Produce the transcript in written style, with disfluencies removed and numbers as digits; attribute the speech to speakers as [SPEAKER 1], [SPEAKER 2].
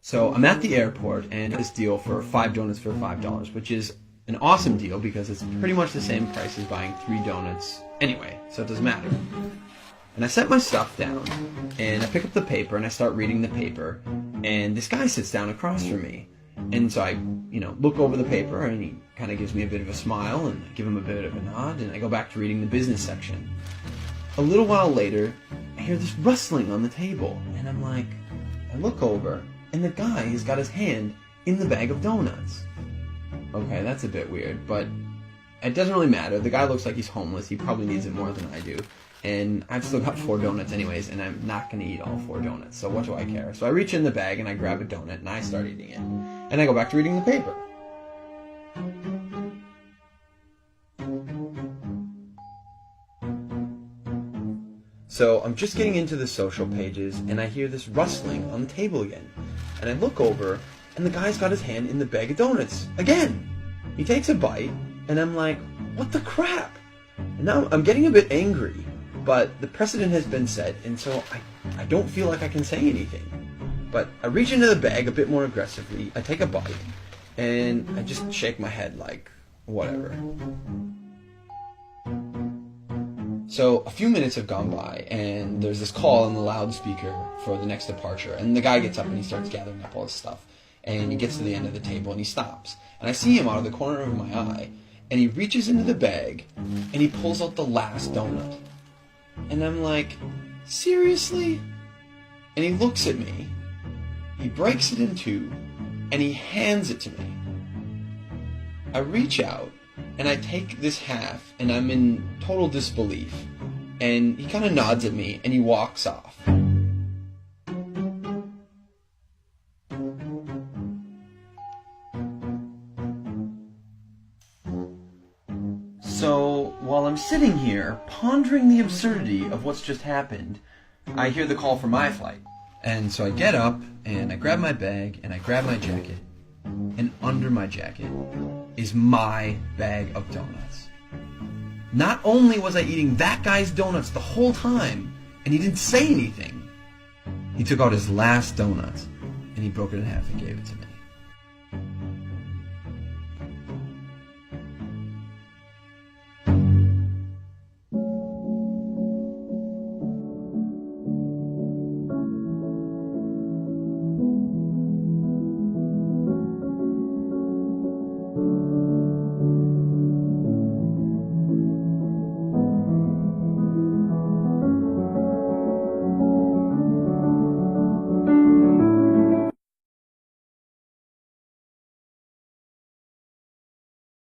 [SPEAKER 1] So I'm at the airport and this deal for 5 donuts for $5, which is an awesome deal because it's pretty much the same price as buying 3 donuts anyway, so it doesn't matter. And I set my stuff down and I pick up the paper and I start reading the paper, and this guy sits down across from me. And so I, look over the paper and he kind of gives me a bit of a smile and I give him a bit of a nod and I go back to reading the business section. A little while later, I hear this rustling on the table and I look over and the guy has got his hand in the bag of donuts. Okay, that's a bit weird, but it doesn't really matter. The guy looks like he's homeless. He probably needs it more than I do. And I've still got 4 donuts anyways, and I'm not going to eat all 4 donuts, so what do I care? So I reach in the bag and I grab a donut and I start eating it. And I go back to reading the paper. So I'm just getting into the social pages and I hear this rustling on the table again. And I look over and the guy's got his hand in the bag of donuts again. He takes a bite and I'm like, what the crap? And now I'm getting a bit angry, but the precedent has been set and so I don't feel like I can say anything. But I reach into the bag a bit more aggressively, I take a bite, and I just shake my head like, whatever. So a few minutes have gone by, and there's this call on the loudspeaker for the next departure, and the guy gets up and he starts gathering up all his stuff, and he gets to the end of the table and he stops. And I see him out of the corner of my eye, and he reaches into the bag, and he pulls out the last donut. And I'm like, seriously? And he looks at me, he breaks it in 2, and he hands it to me. I reach out, and I take this half, and I'm in total disbelief. And he kind of nods at me, and he walks off. So, while I'm sitting here, pondering the absurdity of what's just happened, I hear the call for my flight. And so I get up, and I grab my bag, and I grab my jacket, and under my jacket is my bag of donuts. Not only was I eating that guy's donuts the whole time, and he didn't say anything, he took out his last donuts, and he broke it in half and gave it to me.